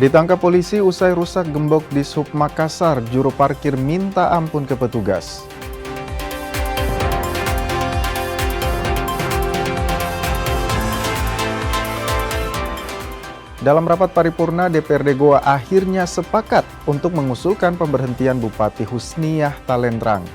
Ditangkap polisi usai rusak gembok di Sub Makassar, juru parkir minta ampun ke petugas. Dalam rapat paripurna, DPRD Goa akhirnya sepakat untuk mengusulkan pemberhentian Bupati Husniyah Talendrang.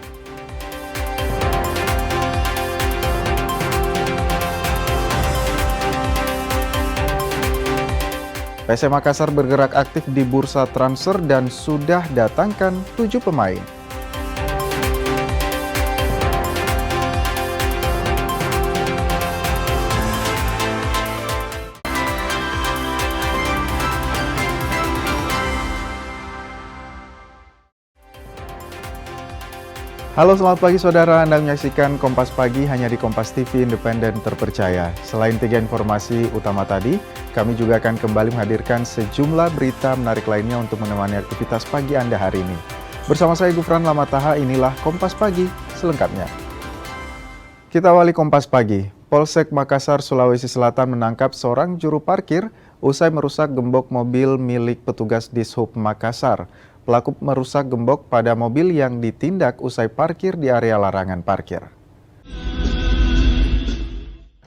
PSM Makassar bergerak aktif di bursa transfer dan sudah datangkan 7 pemain. Halo, selamat pagi saudara. Anda menyaksikan Kompas Pagi hanya di Kompas TV Independen Terpercaya. Selain 3 informasi utama tadi, kami juga akan kembali menghadirkan sejumlah berita menarik lainnya untuk menemani aktivitas pagi Anda hari ini. Bersama saya Gufran Lamataha, inilah Kompas Pagi selengkapnya. Kita awali Kompas Pagi. Polsek Makassar, Sulawesi Selatan menangkap seorang juru parkir usai merusak gembok mobil milik petugas Dishub Makassar. Pelaku merusak gembok pada mobil yang ditindak usai parkir di area larangan parkir.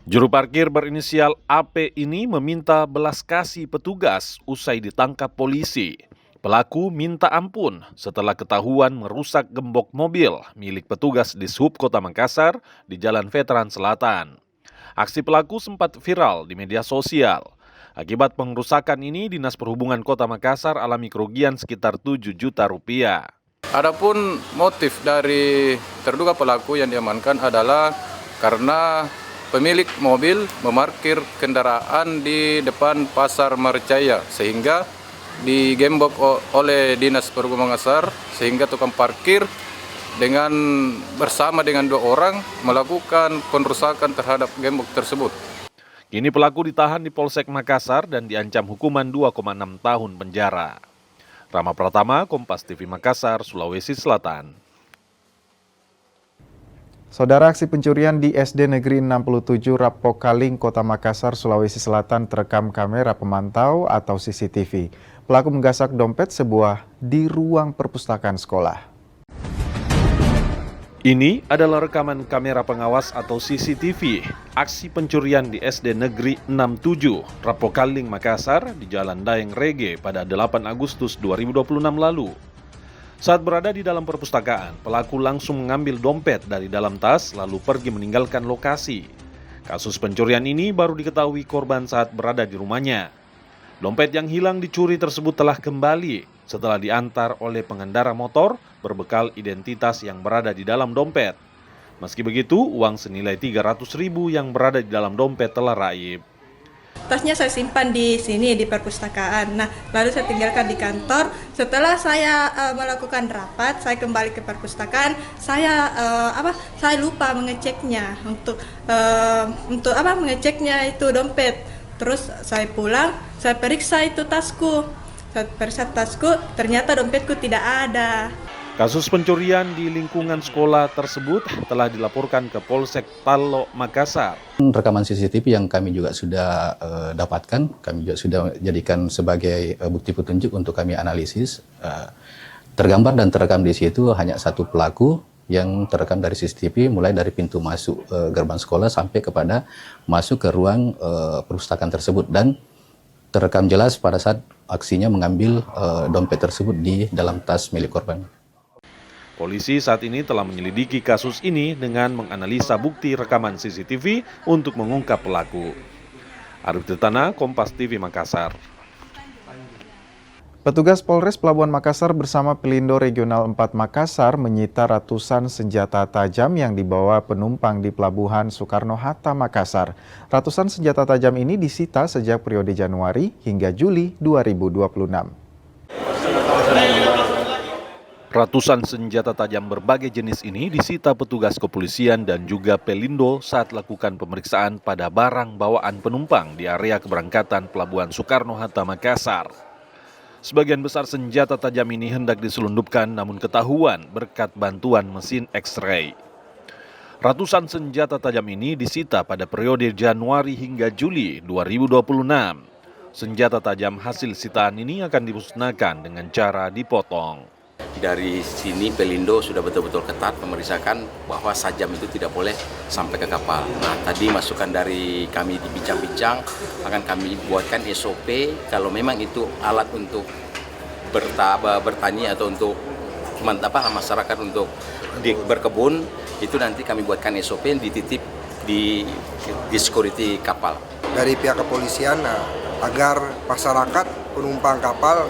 Juru parkir berinisial AP ini meminta belas kasih petugas usai ditangkap polisi. Pelaku minta ampun setelah ketahuan merusak gembok mobil milik petugas Dishub Kota Makassar di Jalan Veteran Selatan. Aksi pelaku sempat viral di media sosial. Akibat pengrusakan ini, Dinas Perhubungan Kota Makassar alami kerugian sekitar 7 juta rupiah. Adapun motif dari terduga pelaku yang diamankan adalah karena pemilik mobil memarkir kendaraan di depan Pasar Marcaya sehingga digembok oleh Dinas Perhubungan Makassar sehingga tukang parkir bersama dengan 2 orang melakukan pengerusakan terhadap gembok tersebut. Kini pelaku ditahan di Polsek Makassar dan diancam hukuman 2,6 tahun penjara. Rama Pratama, Kompas TV Makassar, Sulawesi Selatan. Saudara, aksi pencurian di SD Negeri 67 Rapokaling, Kota Makassar, Sulawesi Selatan terekam kamera pemantau atau CCTV. Pelaku menggasak dompet sebuah di ruang perpustakaan sekolah. Ini adalah rekaman kamera pengawas atau CCTV aksi pencurian di SD Negeri 67 Rapokaling, Makassar di Jalan Daeng Rege pada 8 Agustus 2026 lalu. Saat berada di dalam perpustakaan, pelaku langsung mengambil dompet dari dalam tas lalu pergi meninggalkan lokasi. Kasus pencurian ini baru diketahui korban saat berada di rumahnya. Dompet yang hilang dicuri tersebut telah kembali setelah diantar oleh pengendara motor berbekal identitas yang berada di dalam dompet. Meski begitu, uang senilai 300.000 yang berada di dalam dompet telah raib. Tasnya saya simpan di sini di perpustakaan. Nah, lalu saya tinggalkan di kantor. Setelah saya melakukan rapat, saya kembali ke perpustakaan. Saya lupa mengeceknya mengeceknya itu dompet. Terus saya pulang, saya periksa itu tasku. Saya periksa tasku, ternyata dompetku tidak ada. Kasus pencurian di lingkungan sekolah tersebut telah dilaporkan ke Polsek Tallo Makassar. Rekaman CCTV yang kami juga sudah dapatkan, kami juga sudah jadikan sebagai bukti petunjuk untuk kami analisis. Tergambar dan terekam di situ hanya satu pelaku yang terekam dari CCTV, mulai dari pintu masuk gerbang sekolah sampai kepada masuk ke ruang perpustakaan tersebut, dan terekam jelas pada saat aksinya mengambil dompet tersebut di dalam tas milik korban. Polisi saat ini telah menyelidiki kasus ini dengan menganalisa bukti rekaman CCTV untuk mengungkap pelaku. Arif Tirtana, Kompas TV Makassar. Petugas Polres Pelabuhan Makassar bersama Pelindo Regional 4 Makassar menyita ratusan senjata tajam yang dibawa penumpang di Pelabuhan Soekarno-Hatta Makassar. Ratusan senjata tajam ini disita sejak periode Januari hingga Juli 2026. Ratusan senjata tajam berbagai jenis ini disita petugas kepolisian dan juga Pelindo saat lakukan pemeriksaan pada barang bawaan penumpang di area keberangkatan Pelabuhan Soekarno-Hatta Makassar. Sebagian besar senjata tajam ini hendak diselundupkan namun ketahuan berkat bantuan mesin X-ray. Ratusan senjata tajam ini disita pada periode Januari hingga Juli 2026. Senjata tajam hasil sitaan ini akan dimusnahkan dengan cara dipotong. Dari sini Pelindo sudah betul-betul ketat memeriksakan bahwa sajam itu tidak boleh sampai ke kapal. Nah, tadi masukan dari kami di bincang-bincang akan kami buatkan SOP kalau memang itu alat untuk bertani atau untuk masyarakat untuk berkebun, itu nanti kami buatkan SOP yang dititip di security kapal. Dari pihak kepolisian agar masyarakat penumpang kapal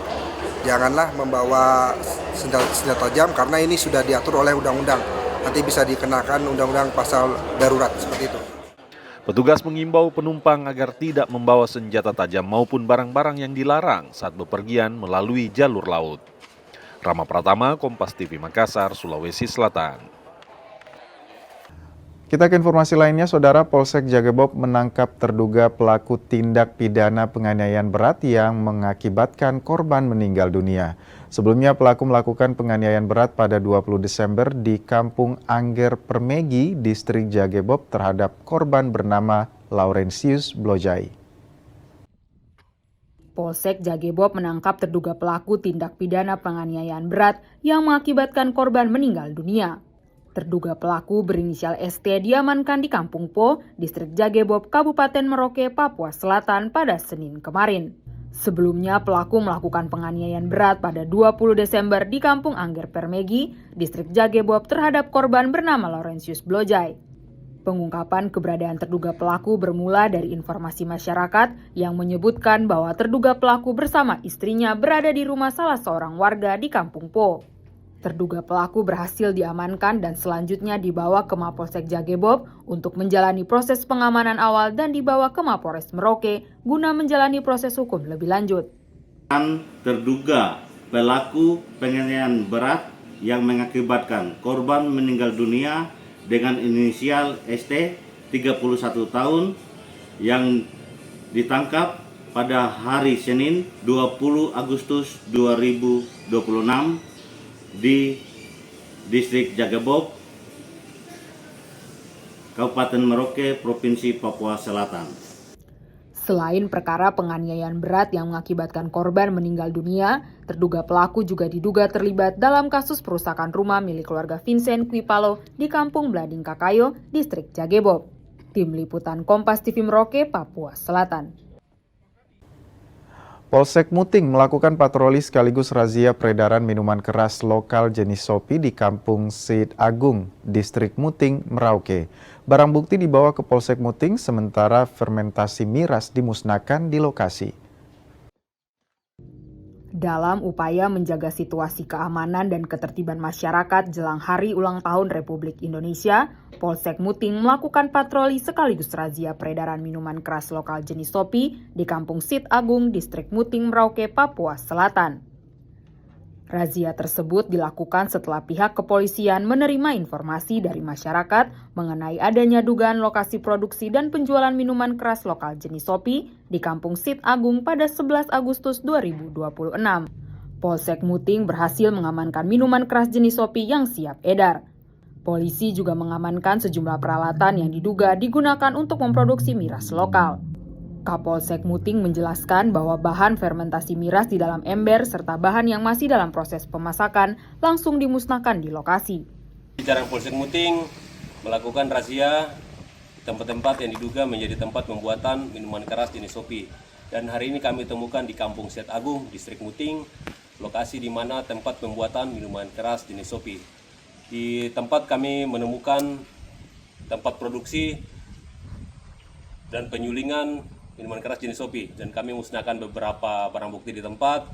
janganlah membawa senjata tajam karena ini sudah diatur oleh undang-undang. Nanti bisa dikenakan undang-undang pasal darurat seperti itu. Petugas mengimbau penumpang agar tidak membawa senjata tajam maupun barang-barang yang dilarang saat bepergian melalui jalur laut. Rama Pratama, Kompas TV Makassar, Sulawesi Selatan. Kita ke informasi lainnya, Saudara. Polsek Jagebob menangkap terduga pelaku tindak pidana penganiayaan berat yang mengakibatkan korban meninggal dunia. Sebelumnya pelaku melakukan penganiayaan berat pada 20 Desember di Kampung Angger Permegi, Distrik Jagebob terhadap korban bernama Laurentius Blojai. Polsek Jagebob menangkap terduga pelaku tindak pidana penganiayaan berat yang mengakibatkan korban meninggal dunia. Terduga pelaku berinisial ST diamankan di Kampung Po, Distrik Jagebob, Kabupaten Merauke, Papua Selatan pada Senin kemarin. Sebelumnya pelaku melakukan penganiayaan berat pada 20 Desember di Kampung Angger Permegi, Distrik Jagebob terhadap korban bernama Laurentius Blojai. Pengungkapan keberadaan terduga pelaku bermula dari informasi masyarakat yang menyebutkan bahwa terduga pelaku bersama istrinya berada di rumah salah seorang warga di Kampung Po. Terduga pelaku berhasil diamankan dan selanjutnya dibawa ke Mapolsek Jagebob untuk menjalani proses pengamanan awal dan dibawa ke Mapolres Merauke guna menjalani proses hukum lebih lanjut. Terduga pelaku penganiayaan berat yang mengakibatkan korban meninggal dunia dengan inisial ST 31 tahun yang ditangkap pada hari Senin 20 Agustus 2026 di Distrik Jagebob, Kabupaten Merauke, Provinsi Papua Selatan. Selain perkara penganiayaan berat yang mengakibatkan korban meninggal dunia, terduga pelaku juga diduga terlibat dalam kasus perusakan rumah milik keluarga Vincent Kuipalo di Kampung Blading Kakayo, Distrik Jagebob. Tim Liputan Kompas TV Merauke, Papua Selatan. Polsek Muting melakukan patroli sekaligus razia peredaran minuman keras lokal jenis Sopi di Kampung Sid Agung, Distrik Muting, Merauke. Barang bukti dibawa ke Polsek Muting, sementara fermentasi miras dimusnahkan di lokasi. Dalam upaya menjaga situasi keamanan dan ketertiban masyarakat jelang Hari Ulang Tahun Republik Indonesia, Polsek Muting melakukan patroli sekaligus razia peredaran minuman keras lokal jenis Sopi di Kampung Sid Agung, Distrik Muting, Merauke, Papua Selatan. Razia tersebut dilakukan setelah pihak kepolisian menerima informasi dari masyarakat mengenai adanya dugaan lokasi produksi dan penjualan minuman keras lokal jenis Sopi di Kampung Sid Agung pada 11 Agustus 2026. Polsek Muting berhasil mengamankan minuman keras jenis Sopi yang siap edar. Polisi juga mengamankan sejumlah peralatan yang diduga digunakan untuk memproduksi miras lokal. Kapolsek Muting menjelaskan bahwa bahan fermentasi miras di dalam ember serta bahan yang masih dalam proses pemasakan langsung dimusnahkan di lokasi. Jajaran Polsek Muting melakukan razia tempat-tempat yang diduga menjadi tempat pembuatan minuman keras jenis Sopi. Dan hari ini kami temukan di Kampung Sid Agung, Distrik Muting, lokasi di mana tempat pembuatan minuman keras jenis Sopi. Di tempat kami menemukan tempat produksi dan penyulingan minuman keras jenis Sopi, dan kami musnahkan beberapa barang bukti di tempat.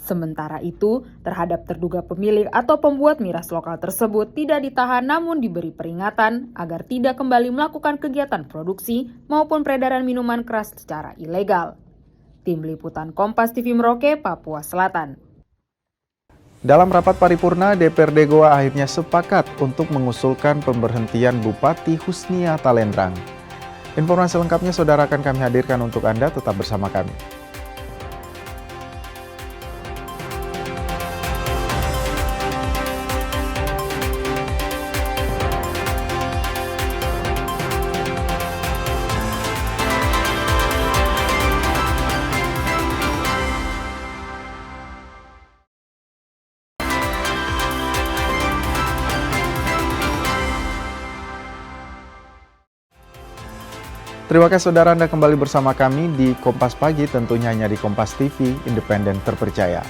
Sementara itu, terhadap terduga pemilik atau pembuat miras lokal tersebut tidak ditahan namun diberi peringatan agar tidak kembali melakukan kegiatan produksi maupun peredaran minuman keras secara ilegal. Tim Liputan Kompas TV Merauke, Papua Selatan. Dalam rapat paripurna, DPRD Goa akhirnya sepakat untuk mengusulkan pemberhentian Bupati Husnia Talendrang. Informasi lengkapnya saudara akan kami hadirkan untuk Anda, tetap bersama kami. Terima kasih saudara Anda kembali bersama kami di Kompas Pagi, tentunya hanya di Kompas TV, independen terpercaya.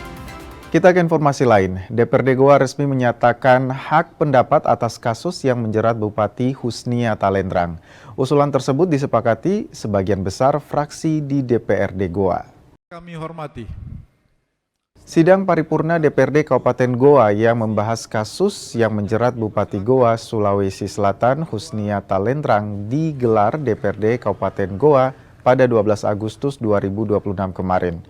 Kita ke informasi lain. DPRD Goa resmi menyatakan hak pendapat atas kasus yang menjerat Bupati Husnia Talendrang. Usulan tersebut disepakati sebagian besar fraksi di DPRD Goa. Kami hormati. Sidang paripurna DPRD Kabupaten Goa yang membahas kasus yang menjerat Bupati Goa, Sulawesi Selatan, Husnia Talendrang digelar DPRD Kabupaten Goa pada 12 Agustus 2026 kemarin.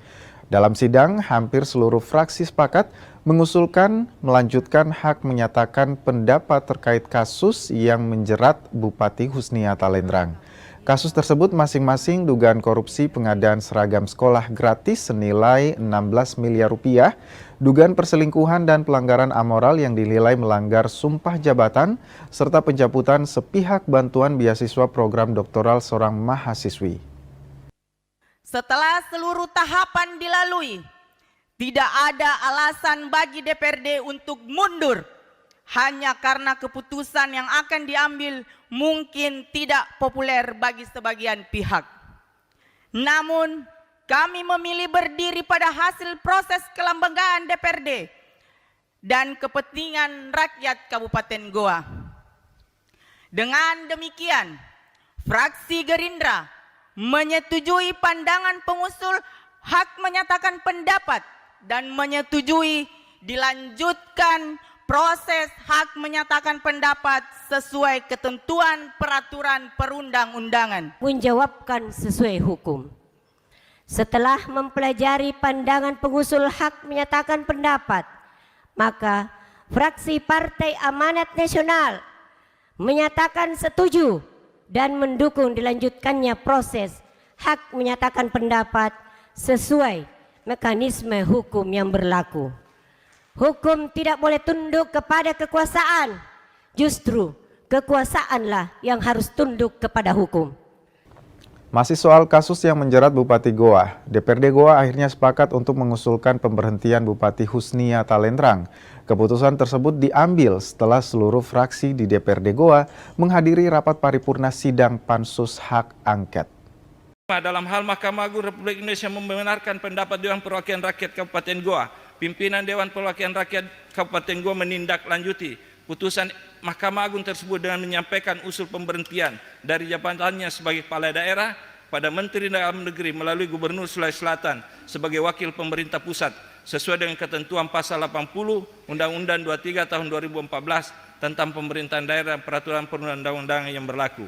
Dalam sidang, hampir seluruh fraksi sepakat mengusulkan melanjutkan hak menyatakan pendapat terkait kasus yang menjerat Bupati Husnia Talendrang. Kasus tersebut masing-masing dugaan korupsi pengadaan seragam sekolah gratis senilai 16 miliar rupiah, dugaan perselingkuhan dan pelanggaran amoral yang dinilai melanggar sumpah jabatan, serta pencabutan sepihak bantuan beasiswa program doktoral seorang mahasiswi. Setelah seluruh tahapan dilalui, tidak ada alasan bagi DPRD untuk mundur hanya karena keputusan yang akan diambil mungkin tidak populer bagi sebagian pihak. Namun, kami memilih berdiri pada hasil proses kelembagaan DPRD dan kepentingan rakyat Kabupaten Goa. Dengan demikian, fraksi Gerindra menyetujui pandangan pengusul hak menyatakan pendapat dan menyetujui dilanjutkan proses hak menyatakan pendapat sesuai ketentuan peraturan perundang-undangan. Menjawabkan sesuai hukum. Setelah mempelajari pandangan pengusul hak menyatakan pendapat, maka fraksi Partai Amanat Nasional menyatakan setuju dan mendukung dilanjutkannya proses hak menyatakan pendapat sesuai mekanisme hukum yang berlaku. Hukum tidak boleh tunduk kepada kekuasaan, justru kekuasaanlah yang harus tunduk kepada hukum. Masih soal kasus yang menjerat Bupati Goa, DPRD Goa akhirnya sepakat untuk mengusulkan pemberhentian Bupati Husnia Talendrang. Keputusan tersebut diambil setelah seluruh fraksi di DPRD Goa menghadiri rapat paripurna sidang Pansus Hak Angket. Dalam hal Mahkamah Agung Republik Indonesia membenarkan pendapat Dewan Perwakilan Rakyat Kabupaten Goa, pimpinan Dewan Perwakilan Rakyat Kabupaten Goa menindaklanjuti putusan Mahkamah Agung tersebut dengan menyampaikan usul pemberhentian dari jabatannya sebagai kepala daerah pada Menteri Dalam Negeri melalui Gubernur Sulawesi Selatan sebagai wakil pemerintah pusat sesuai dengan ketentuan pasal 80 Undang-Undang 23 tahun 2014 tentang pemerintahan daerah peraturan perundang-undangan yang berlaku.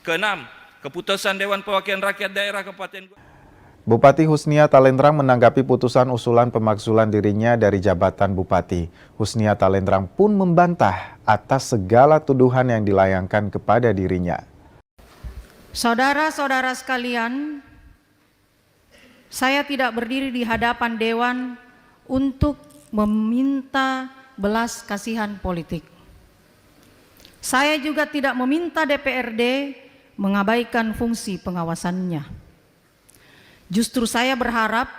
Keenam, keputusan Dewan Perwakilan Rakyat Daerah Kabupaten Goa. Bupati Husnia Talendrang menanggapi putusan usulan pemakzulan dirinya dari jabatan Bupati. Husnia Talendrang pun membantah atas segala tuduhan yang dilayangkan kepada dirinya. Saudara-saudara sekalian, saya tidak berdiri di hadapan Dewan untuk meminta belas kasihan politik. Saya juga tidak meminta DPRD mengabaikan fungsi pengawasannya. Justru saya berharap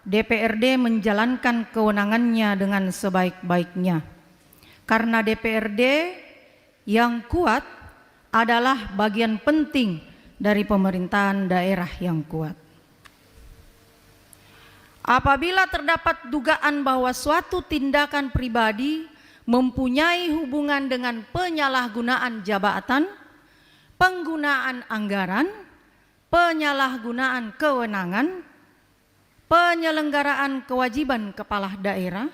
DPRD menjalankan kewenangannya dengan sebaik-baiknya. Karena DPRD yang kuat adalah bagian penting dari pemerintahan daerah yang kuat. Apabila terdapat dugaan bahwa suatu tindakan pribadi mempunyai hubungan dengan penyalahgunaan jabatan, penggunaan anggaran, penyalahgunaan kewenangan, penyelenggaraan kewajiban kepala daerah,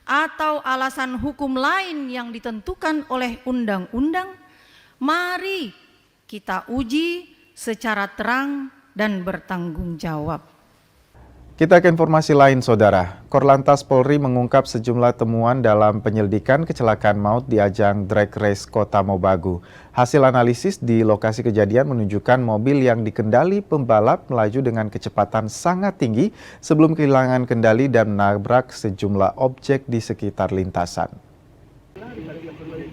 atau alasan hukum lain yang ditentukan oleh undang-undang, mari kita uji secara terang dan bertanggung jawab. Kita ke informasi lain, Saudara. Korlantas Polri mengungkap sejumlah temuan dalam penyelidikan kecelakaan maut di ajang drag race Kota Mobagu. Hasil analisis di lokasi kejadian menunjukkan mobil yang dikendali pembalap melaju dengan kecepatan sangat tinggi sebelum kehilangan kendali dan menabrak sejumlah objek di sekitar lintasan.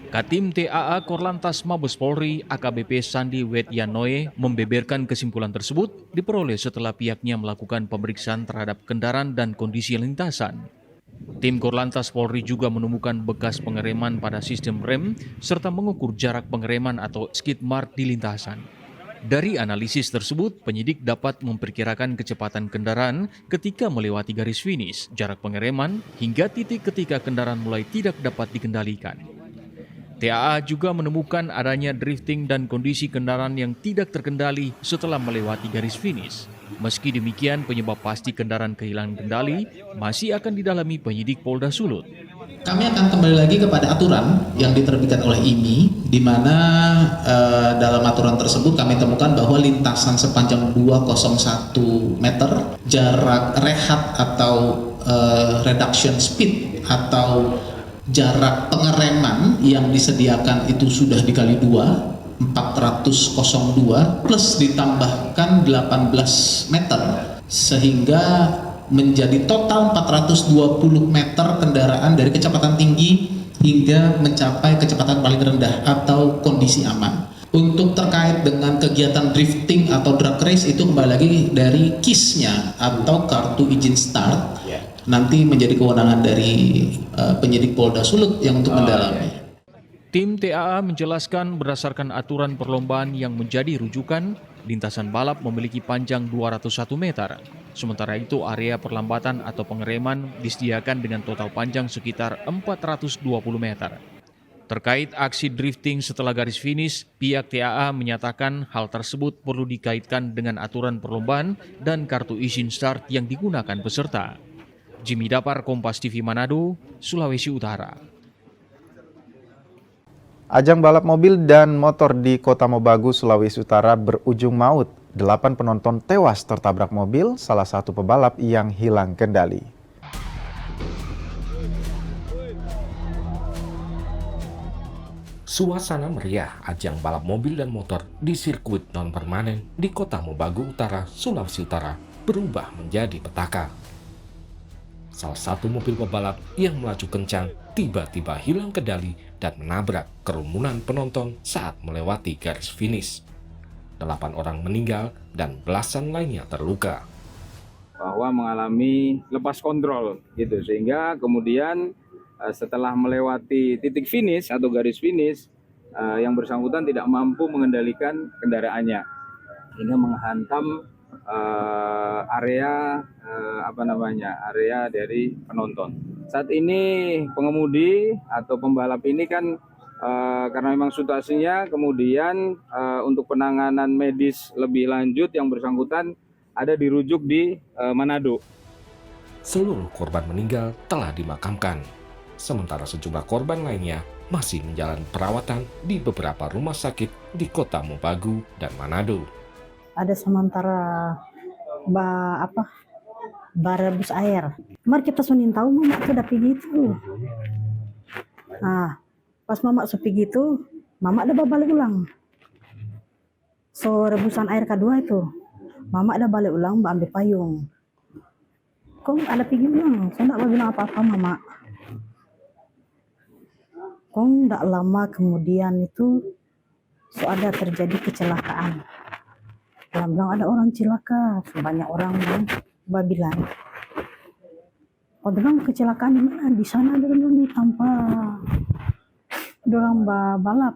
Katim TAA Korlantas Mabes Polri AKBP Sandi Wetyanoe membeberkan kesimpulan tersebut diperoleh setelah pihaknya melakukan pemeriksaan terhadap kendaraan dan kondisi lintasan. Tim Korlantas Polri juga menemukan bekas pengereman pada sistem rem serta mengukur jarak pengereman atau skid mark di lintasan. Dari analisis tersebut, penyidik dapat memperkirakan kecepatan kendaraan ketika melewati garis finish, jarak pengereman, hingga titik ketika kendaraan mulai tidak dapat dikendalikan. TAA juga menemukan adanya drifting dan kondisi kendaraan yang tidak terkendali setelah melewati garis finish. Meski demikian, penyebab pasti kendaraan kehilangan kendali masih akan didalami penyidik Polda Sulut. Kami akan kembali lagi kepada aturan yang diterbitkan oleh IMI, di mana dalam aturan tersebut kami temukan bahwa lintasan sepanjang 201 meter, jarak rehat atau reduction speed atau jarak pengereman yang disediakan itu sudah dikali 2, 402 plus ditambahkan 18 meter, sehingga menjadi total 420 meter kendaraan dari kecepatan tinggi hingga mencapai kecepatan paling rendah atau kondisi aman. Untuk terkait dengan kegiatan drifting atau drag race itu kembali lagi dari KIS-nya atau kartu izin start, nanti menjadi kewenangan dari penyidik Polda Sulut yang untuk mendalami. Tim TAA menjelaskan berdasarkan aturan perlombaan yang menjadi rujukan, lintasan balap memiliki panjang 201 meter. Sementara itu area perlambatan atau pengereman disediakan dengan total panjang sekitar 420 meter. Terkait aksi drifting setelah garis finish, pihak TAA menyatakan hal tersebut perlu dikaitkan dengan aturan perlombaan dan kartu izin start yang digunakan peserta. Jimmy Dapar, Kompas TV Manado, Sulawesi Utara. Ajang balap mobil dan motor di Kota Mobagu, Sulawesi Utara berujung maut. 8 penonton tewas tertabrak mobil, salah satu pebalap yang hilang kendali. Suasana meriah ajang balap mobil dan motor di sirkuit non-permanen di Kota Mobagu Utara, Sulawesi Utara berubah menjadi petaka. Salah satu mobil pebalap yang melaju kencang tiba-tiba hilang kendali dan menabrak kerumunan penonton saat melewati garis finish. 8 orang meninggal dan belasan lainnya terluka. Bahwa mengalami lepas kontrol gitu, sehingga kemudian setelah melewati titik finish atau garis finish, yang bersangkutan tidak mampu mengendalikan kendaraannya hingga menghantam area area dari penonton. Saat ini pengemudi atau pembalap ini kan karena memang situasinya, kemudian untuk penanganan medis lebih lanjut yang bersangkutan ada dirujuk di Manado. Seluruh korban meninggal telah dimakamkan, sementara sejumlah korban lainnya masih menjalani perawatan di beberapa rumah sakit di Kota Mobagu dan Manado. Ada sementara rebus air. Kemarin kita sunin tahu mama itu udah pergi itu. Nah, pas mama pergi gitu, mama udah balik ulang. So rebusan air kedua itu, mama udah balik ulang, ambil payung. Kok ada pergi ulang? Saya nggak bilang apa-apa mama. Kok nggak lama kemudian itu, so ada terjadi kecelakaan. Dia bilang ada orang celaka, banyak orang bilang. Oh, bilang kecelakaan di mana? Di sana dia bilang di tanpa orang balap.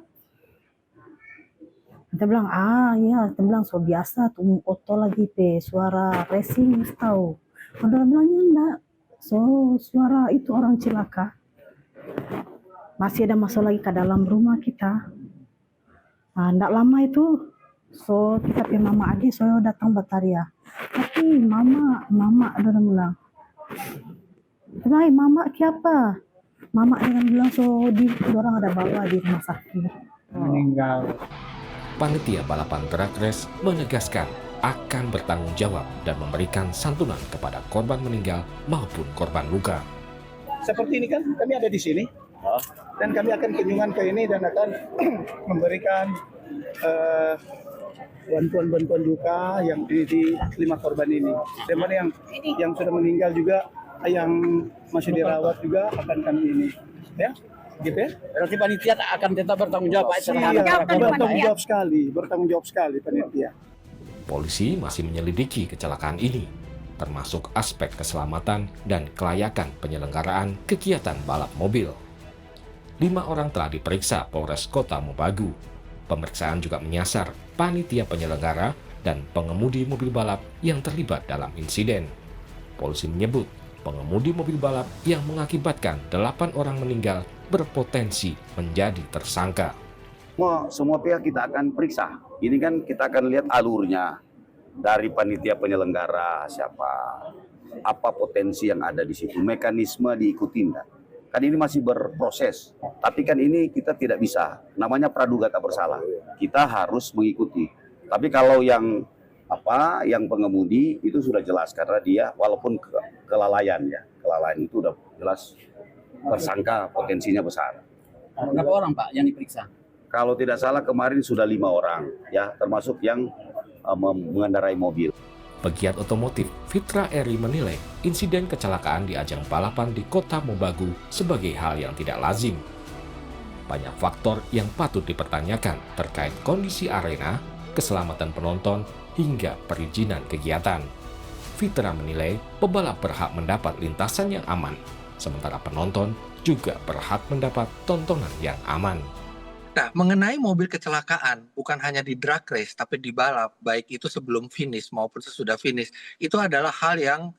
Kita bilang iya, kita bilang so biasa tuh oto lagi suara racing tahu. Dia bilangnya enggak, so suara itu orang celaka. Masih ada masuk lagi ke dalam rumah kita. Enggak lama itu, so kita punya mama aja, so datang Bataria. Tapi mama ada bilang, mama siapa? Mama dengan bilang so orang ada bawa di rumah sakit. Meninggal. Panitia balapan drag race menegaskan akan bertanggung jawab dan memberikan santunan kepada korban meninggal maupun korban luka. Seperti ini kan kami ada di sini dan kami akan kunjungan ke ini dan akan memberikan bantuan duka yang di 5 korban ini. Dan yang sudah meninggal juga, yang masih dirawat juga akan kami ini, ya, gitu ya. Berarti panitia akan tetap bertanggung jawab, bertanggung jawab sekali panitia. Polisi masih menyelidiki kecelakaan ini, termasuk aspek keselamatan dan kelayakan penyelenggaraan kegiatan balap mobil. 5 orang telah diperiksa Polres Kota Mobagu. Pemeriksaan juga menyasar panitia penyelenggara dan pengemudi mobil balap yang terlibat dalam insiden. Polisi menyebut pengemudi mobil balap yang mengakibatkan 8 orang meninggal berpotensi menjadi tersangka. Semua pihak kita akan periksa. Ini kan kita akan lihat alurnya dari panitia penyelenggara siapa, apa potensi yang ada di situ, mekanisme diikuti enggak. Kan ini masih berproses, tapi kan ini kita tidak bisa, namanya praduga tak bersalah. Kita harus mengikuti. Tapi kalau yang pengemudi itu sudah jelas karena dia walaupun kelalaian itu udah jelas tersangka, potensinya besar. Berapa orang Pak yang diperiksa? Kalau tidak salah kemarin sudah 5 orang, ya termasuk yang mengendarai mobil. Pegiat otomotif Fitra Eri menilai insiden kecelakaan di ajang balapan di Kota Mobagu sebagai hal yang tidak lazim. Banyak faktor yang patut dipertanyakan terkait kondisi arena, keselamatan penonton, hingga perizinan kegiatan. Fitra menilai pebalap berhak mendapat lintasan yang aman, sementara penonton juga berhak mendapat tontonan yang aman. Nah, mengenai mobil kecelakaan, bukan hanya di drag race, tapi di balap, baik itu sebelum finish maupun sesudah finish, itu adalah hal yang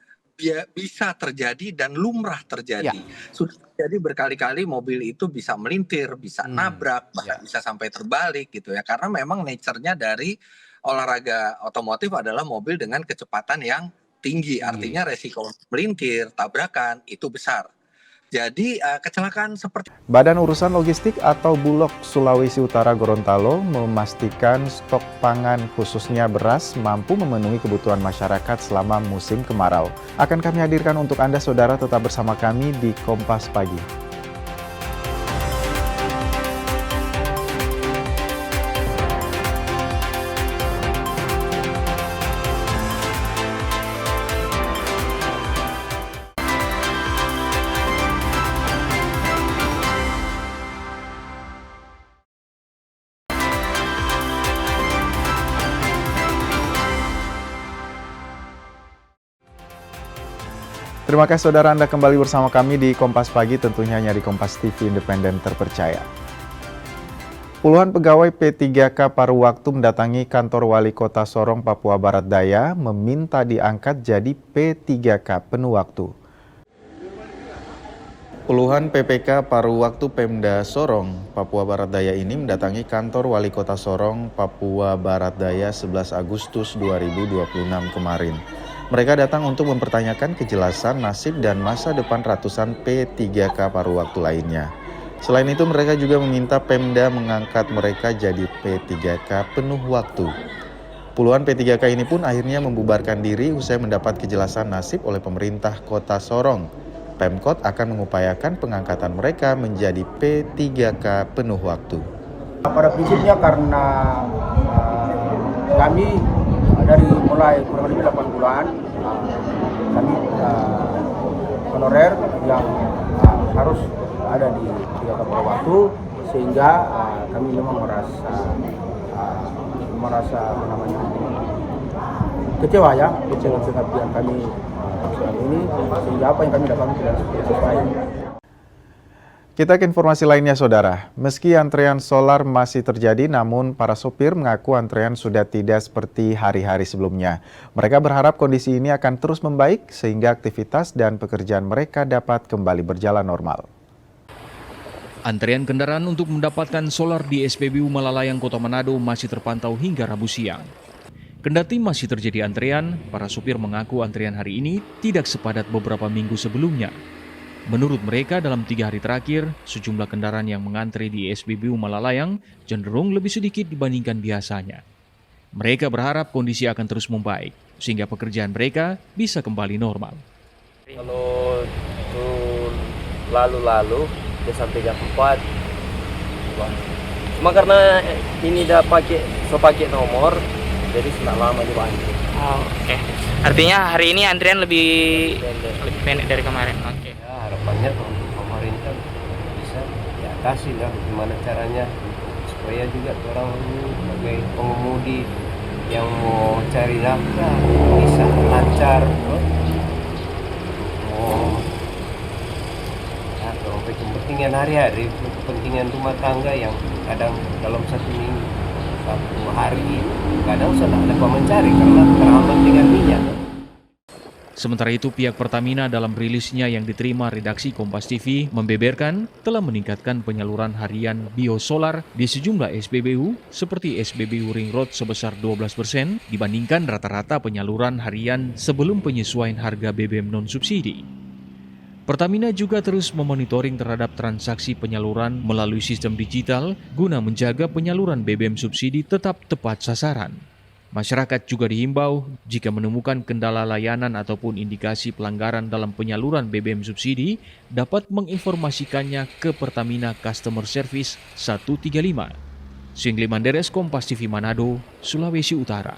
bisa terjadi dan lumrah terjadi. Ya. Sudah terjadi berkali-kali mobil itu bisa melintir, bisa nabrak, bahkan bisa sampai terbalik gitu ya. Karena memang nature-nya dari olahraga otomotif adalah mobil dengan kecepatan yang tinggi. Artinya resiko melintir, tabrakan, itu besar. Jadi kecelakaan seperti Badan Urusan Logistik atau Bulog Sulawesi Utara Gorontalo memastikan stok pangan khususnya beras mampu memenuhi kebutuhan masyarakat selama musim kemarau. Akan kami hadirkan untuk Anda saudara, tetap bersama kami di Kompas Pagi. Terima kasih saudara, Anda kembali bersama kami di Kompas Pagi, tentunya hanya di Kompas TV Independen Terpercaya. Puluhan pegawai P3K paruh waktu mendatangi kantor Wali Kota Sorong, Papua Barat Daya, meminta diangkat jadi P3K penuh waktu. Puluhan PPK paruh waktu Pemda Sorong, Papua Barat Daya ini mendatangi kantor Wali Kota Sorong, Papua Barat Daya 11 Agustus 2026 kemarin. Mereka datang untuk mempertanyakan kejelasan nasib dan masa depan ratusan P3K paruh waktu lainnya. Selain itu, mereka juga meminta Pemda mengangkat mereka jadi P3K penuh waktu. Puluhan P3K ini pun akhirnya membubarkan diri usai mendapat kejelasan nasib oleh pemerintah Kota Sorong. Pemkot akan mengupayakan pengangkatan mereka menjadi P3K penuh waktu. Pada prinsipnya karena kami dari mulai kurang lebih 8 bulan kami honorer yang harus ada di 3 paruh waktu, sehingga kami memang merasa kecewa ya dengan pengabdian kami selama ini, sehingga apa yang kami dapatkan tidak sesuai. Kita ke informasi lainnya saudara, meski antrean solar masih terjadi namun para sopir mengaku antrean sudah tidak seperti hari-hari sebelumnya. Mereka berharap kondisi ini akan terus membaik sehingga aktivitas dan pekerjaan mereka dapat kembali berjalan normal. Antrean kendaraan untuk mendapatkan solar di SPBU Malalayang Kota Manado masih terpantau hingga Rabu siang. Kendati masih terjadi antrean, para sopir mengaku antrean hari ini tidak sepadat beberapa minggu sebelumnya. Menurut mereka, dalam 3 hari terakhir, sejumlah kendaraan yang mengantre di SPBU Malalayang cenderung lebih sedikit dibandingkan biasanya. Mereka berharap kondisi akan terus membaik, sehingga pekerjaan mereka bisa kembali normal. Kalau lalu-lalu, dia sampai jam 4. Cuma karena ini dah pakai nomor, jadi sudah lama dibantu. Oh, oke. Artinya hari ini antrian lebih pendek dari kemarin. Oke. Ya, harapannya untuk pemerintah bisa diatasi lah gimana caranya supaya juga orang sebagai pengemudi yang mau cari nafkah bisa lancar. Kepentingan hari-hari, kepentingan rumah tangga yang kadang dalam 1 minggu satu hari kadang sudah ada mencari karena terhambat dengan minyak. Sementara itu, pihak Pertamina dalam rilisnya yang diterima redaksi Kompas TV membeberkan telah meningkatkan penyaluran harian biosolar di sejumlah SPBU seperti SPBU Ring Road sebesar 12% dibandingkan rata-rata penyaluran harian sebelum penyesuaian harga BBM non-subsidi. Pertamina juga terus memonitoring terhadap transaksi penyaluran melalui sistem digital guna menjaga penyaluran BBM subsidi tetap tepat sasaran. Masyarakat juga dihimbau jika menemukan kendala layanan ataupun indikasi pelanggaran dalam penyaluran BBM subsidi dapat menginformasikannya ke Pertamina Customer Service 135. Singli Manderes, Kompas TV Manado, Sulawesi Utara.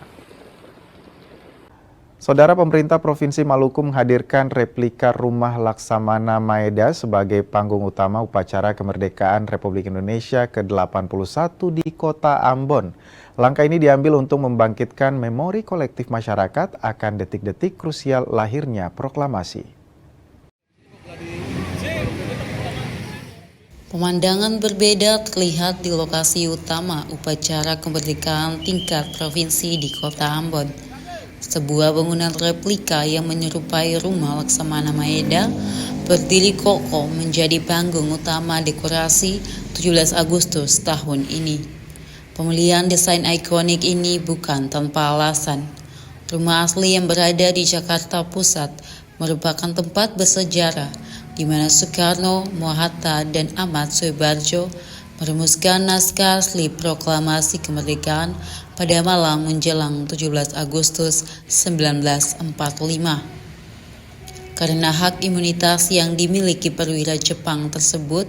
Saudara, pemerintah Provinsi Maluku menghadirkan replika Rumah Laksamana Maeda sebagai panggung utama upacara kemerdekaan Republik Indonesia ke-81 di Kota Ambon. Langkah ini diambil untuk membangkitkan memori kolektif masyarakat akan detik-detik krusial lahirnya proklamasi. Pemandangan berbeda terlihat di lokasi utama upacara kemerdekaan tingkat provinsi di Kota Ambon. Sebuah bangunan replika yang menyerupai Rumah Laksamana Maeda berdiri kokoh menjadi panggung utama dekorasi 17 Agustus tahun ini. Pemilihan desain ikonik ini bukan tanpa alasan. Rumah asli yang berada di Jakarta Pusat merupakan tempat bersejarah di mana Soekarno, Mohatta, dan Ahmad Soebarjo merumuskan naskah asli proklamasi kemerdekaan pada malam menjelang 17 Agustus 1945. Karena hak imunitas yang dimiliki perwira Jepang tersebut,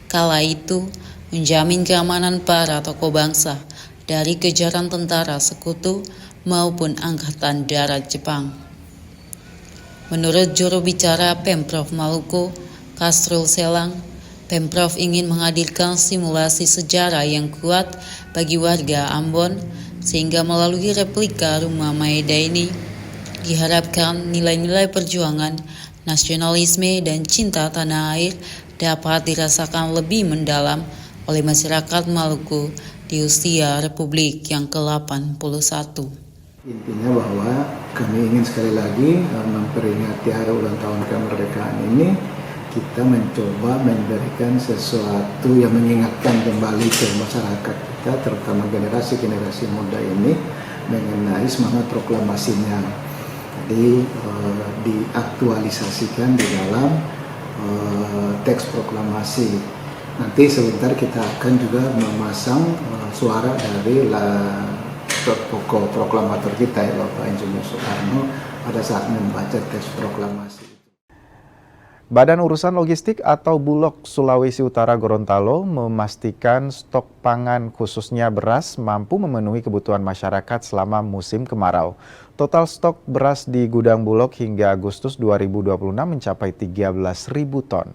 kala itu menjamin keamanan para tokoh bangsa dari kejaran tentara sekutu maupun Angkatan Darat Jepang. Menurut juru bicara Pemprov Maluku, Kasrul Selang, Pemprov ingin menghadirkan simulasi sejarah yang kuat bagi warga Ambon, sehingga melalui replika Rumah Maeda ini diharapkan nilai-nilai perjuangan, nasionalisme, dan cinta tanah air dapat dirasakan lebih mendalam oleh masyarakat Maluku di usia Republik yang ke-81. Intinya bahwa kami ingin sekali lagi memperingati hari ulang tahun kemerdekaan ini, kita mencoba memberikan sesuatu yang mengingatkan kembali ke masyarakat kita, terutama generasi-generasi muda ini, mengenai semangat proklamasinya. Jadi diaktualisasikan di dalam teks proklamasi. Nanti sebentar kita akan juga memasang suara dari tokoh proklamator kita, ya Bapak Insinyur Soekarno, pada saat membaca teks proklamasi. Badan Urusan Logistik atau Bulog Sulawesi Utara Gorontalo memastikan stok pangan khususnya beras mampu memenuhi kebutuhan masyarakat selama musim kemarau. Total stok beras di gudang Bulog hingga Agustus 2026 mencapai 13.000 ton.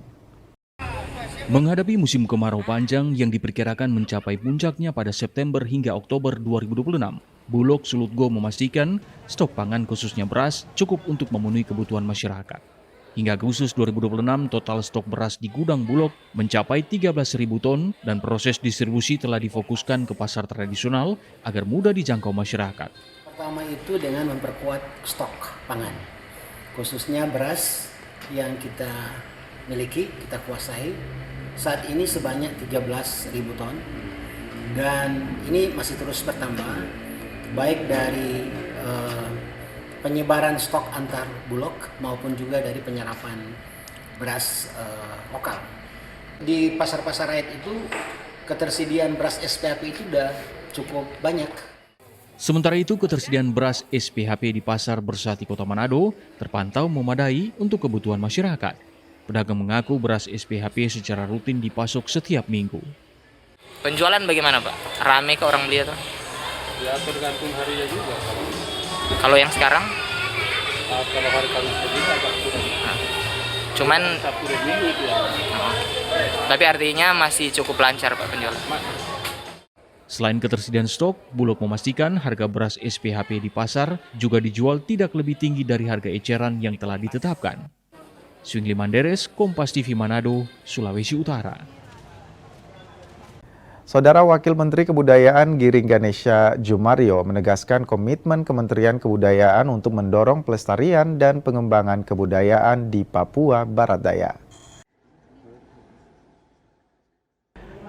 Menghadapi musim kemarau panjang yang diperkirakan mencapai puncaknya pada September hingga Oktober 2026, Bulog Sulutgo memastikan stok pangan khususnya beras cukup untuk memenuhi kebutuhan masyarakat. Hingga Agustus 2026, total stok beras di gudang Bulog mencapai 13.000 ton dan proses distribusi telah difokuskan ke pasar tradisional agar mudah dijangkau masyarakat. Pertama itu dengan memperkuat stok pangan, khususnya beras yang kita miliki, kita kuasai. Saat ini sebanyak 13.000 ton dan ini masih terus bertambah, baik dari penyebaran stok antar bulog maupun juga dari penyerapan beras lokal. Di pasar-pasar rakyat itu ketersediaan beras SPHP itu sudah cukup banyak. Sementara itu, ketersediaan beras SPHP di Pasar Bersati Kota Manado terpantau memadai untuk kebutuhan masyarakat. Pedagang mengaku beras SPHP secara rutin dipasok setiap minggu. Penjualan bagaimana, Pak? Rame ke orang beli atau? Ya tergantung harinya juga. Kalau yang sekarang? Kalau hari Kamis ini agak kurang. Cuman Sabtu dan Minggu itu ya. Tapi artinya masih cukup lancar, Pak, penjualan. Selain ketersediaan stok, Bulog memastikan harga beras SPHP di pasar juga dijual tidak lebih tinggi dari harga eceran yang telah ditetapkan. Singli Manderes, Kompas TV Manado, Sulawesi Utara. Saudara Wakil Menteri Kebudayaan Giring Ganesha Jumario menegaskan komitmen Kementerian Kebudayaan untuk mendorong pelestarian dan pengembangan kebudayaan di Papua Barat Daya.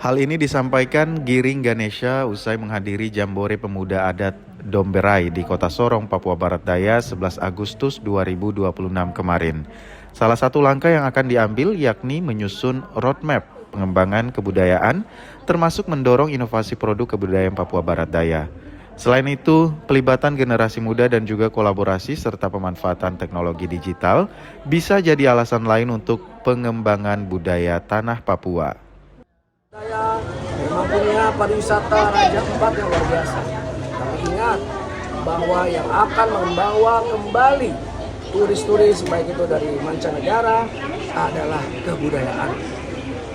Hal ini disampaikan Giring Ganesha usai menghadiri Jambore Pemuda Adat Domberai di Kota Sorong, Papua Barat Daya 11 Agustus 2026 kemarin. Salah satu langkah yang akan diambil yakni menyusun roadmap pengembangan kebudayaan, termasuk mendorong inovasi produk kebudayaan Papua Barat Daya. Selain itu, pelibatan generasi muda dan juga kolaborasi serta pemanfaatan teknologi digital bisa jadi alasan lain untuk pengembangan budaya tanah Papua. Memang punya pariwisata Raja Empat yang luar biasa. Kami ingat bahwa yang akan membawa kembali turis-turis baik itu dari mancanegara adalah kebudayaan.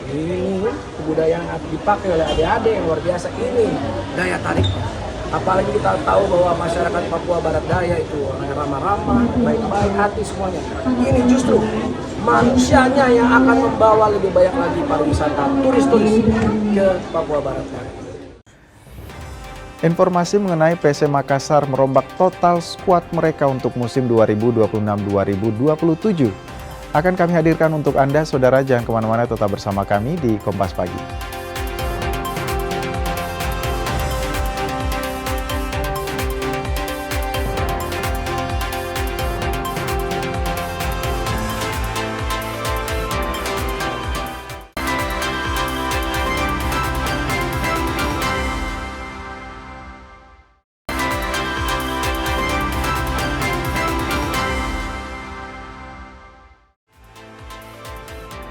Ini kebudayaan yang dipakai oleh adik-adik yang luar biasa, ini daya tarik. Apalagi kita tahu bahwa masyarakat Papua Barat Daya itu orang ramah-ramah, baik-baik hati semuanya. Ini justru manusianya yang akan membawa lebih banyak lagi pariwisata turis-turis ke Papua Barat Daya. Informasi mengenai PC Makassar merombak total skuad mereka untuk musim 2026-2027. Akan kami hadirkan untuk Anda, saudara, jangan kemana-mana, tetap bersama kami di Kompas Pagi.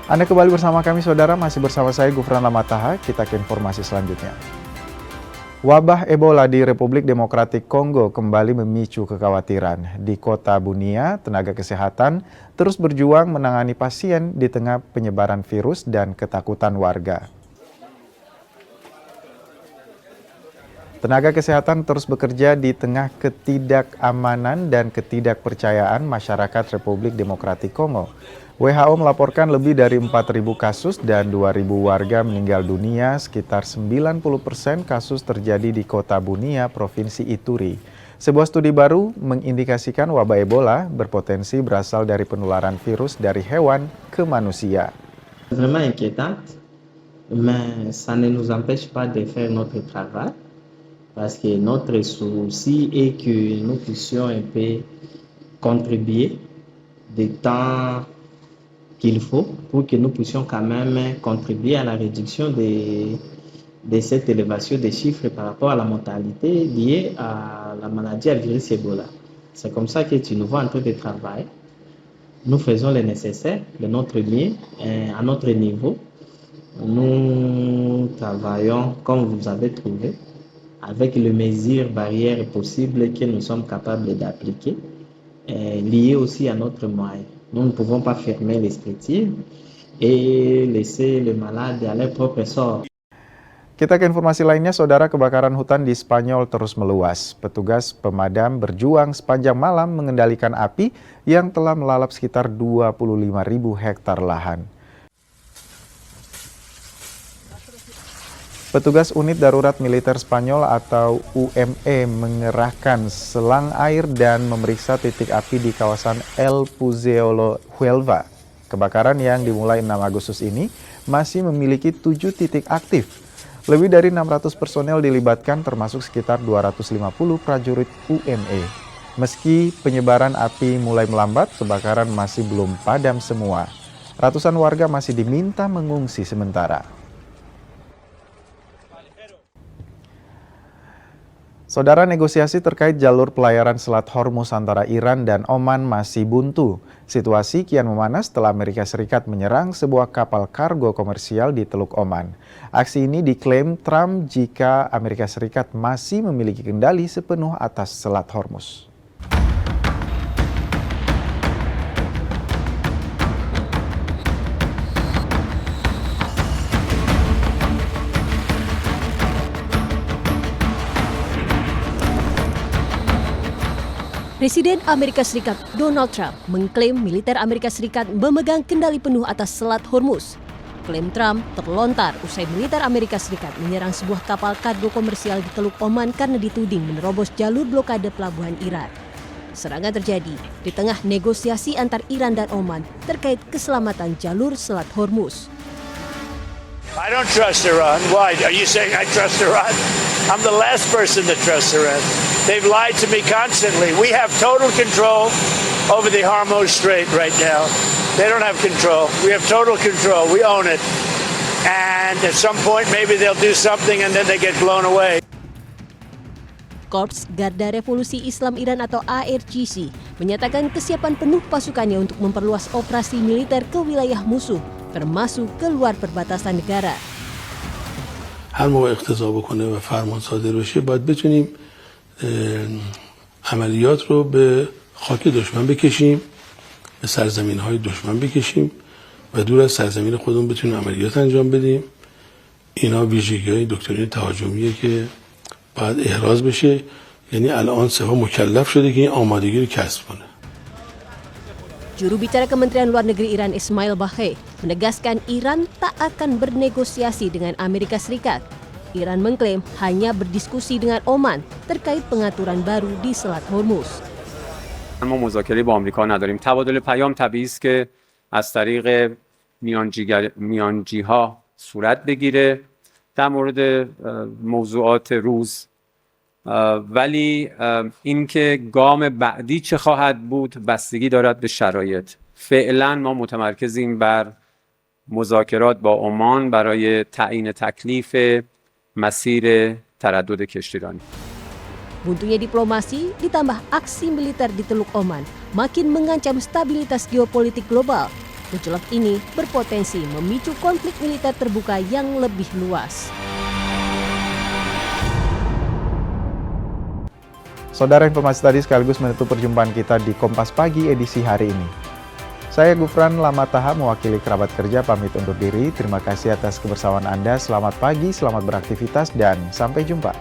Anda kembali bersama kami, saudara, masih bersama saya Gufran Lamataha. Kita ke informasi selanjutnya. Wabah Ebola di Republik Demokratik Kongo kembali memicu kekhawatiran. Di kota Bunia, tenaga kesehatan terus berjuang menangani pasien di tengah penyebaran virus dan ketakutan warga. Tenaga kesehatan terus bekerja di tengah ketidakamanan dan ketidakpercayaan masyarakat Republik Demokratik Kongo. WHO melaporkan lebih dari 4.000 kasus dan 2.000 warga meninggal dunia, sekitar 90% kasus terjadi di kota Bunia, Provinsi Ituri. Sebuah studi baru mengindikasikan wabah Ebola berpotensi berasal dari penularan virus dari hewan ke manusia. Vraiment inquiétante, mais ça ne nous empêche pas de faire notre travail, parce que notre souci est que nous puissions un peu contribuer de temps qu'il faut pour que nous puissions quand même contribuer à la réduction de cette élévation des chiffres par rapport à la mortalité liée à la maladie à virus Ebola. C'est comme ça que tu nous vois en train de travailler. Nous faisons le nécessaire de notre mieux à notre niveau. Nous travaillons comme vous avez trouvé avec les mesures barrières possibles que nous sommes capables d'appliquer, liées aussi à notre moyen. Nous ne pouvons pas fermer les structures et laisser les malades à leur propre sort. Kita ke informasi lainnya, saudara. Kebakaran hutan di Spanyol terus meluas. Petugas pemadam berjuang sepanjang malam mengendalikan api yang telah melalap sekitar 25.000 hektar lahan. Petugas Unit Darurat Militer Spanyol atau UME mengerahkan selang air dan memeriksa titik api di kawasan El Puzzolo Huelva. Kebakaran yang dimulai 6 Agustus ini masih memiliki 7 titik aktif. Lebih dari 600 personel dilibatkan, termasuk sekitar 250 prajurit UME. Meski penyebaran api mulai melambat, kebakaran masih belum padam semua. Ratusan warga masih diminta mengungsi sementara. Saudara, negosiasi terkait jalur pelayaran Selat Hormuz antara Iran dan Oman masih buntu. Situasi kian memanas setelah Amerika Serikat menyerang sebuah kapal kargo komersial di Teluk Oman. Aksi ini diklaim Trump jika Amerika Serikat masih memiliki kendali sepenuh atas Selat Hormuz. Presiden Amerika Serikat Donald Trump mengklaim militer Amerika Serikat memegang kendali penuh atas Selat Hormuz. Klaim Trump terlontar usai militer Amerika Serikat menyerang sebuah kapal kargo komersial di Teluk Oman karena dituding menerobos jalur blokade pelabuhan Iran. Serangan terjadi di tengah negosiasi antar Iran dan Oman terkait keselamatan jalur Selat Hormuz. I don't trust Iran. Why? Are you saying I trust Iran? I'm the last person to trust Iran. They've lied to me constantly. We have total control over the Hormuz Strait right now. They don't have control. We have total control. We own it. And at some point, maybe they'll do something and then they get blown away. Korps Garda Revolusi Islam Iran atau ARGC menyatakan kesiapan penuh pasukannya untuk memperluas operasi militer ke wilayah musuh, termasuk keluar perbatasan negara. هر موقع اقتضا بکنه و فرمان صادر بشه باید بتونیم عملیات رو به خاک دشمن بکشیم، به سرزمین‌های دشمن بکشیم و دور از سرزمین خودمون بتونیم عملیات انجام بدیم. اینا ویژگی‌های دکترین تهاجمیه که باید احراز بشه. یعنی الان سپاه مکلف شده که این آمادگی رو کسب کنه. Juru bicara Kementerian Luar Negeri Iran Ismail Baqi menegaskan Iran tak akan bernegosiasi dengan Amerika Serikat. Iran mengklaim hanya berdiskusi dengan Oman terkait pengaturan baru di Selat Hormuz. ما مذاکره با آمریکا نداریم. تبادل پیام طبیعی است که از طریق میانجی‌ها صورت بگیره در مورد موضوعات روز، ولی اینکه گام بعدی چه خواهد بود بستگی دارد به شرایط. فعلا ما متمرکزیم بر مذاکرات با عمان برای تعیین تکلیف مسیر تردد کشتیرانی. Buntunya diplomasi ditambah aksi militer di Teluk Oman makin mengancam stabilitas geopolitik global. Gejolak ini berpotensi memicu konflik militer terbuka yang lebih luas. Saudara, informasi tadi sekaligus menutup perjumpaan kita di Kompas Pagi edisi hari ini. Saya Gufran Lamataha mewakili kerabat kerja pamit undur diri. Terima kasih atas kebersamaan Anda. Selamat pagi, selamat beraktivitas, dan sampai jumpa.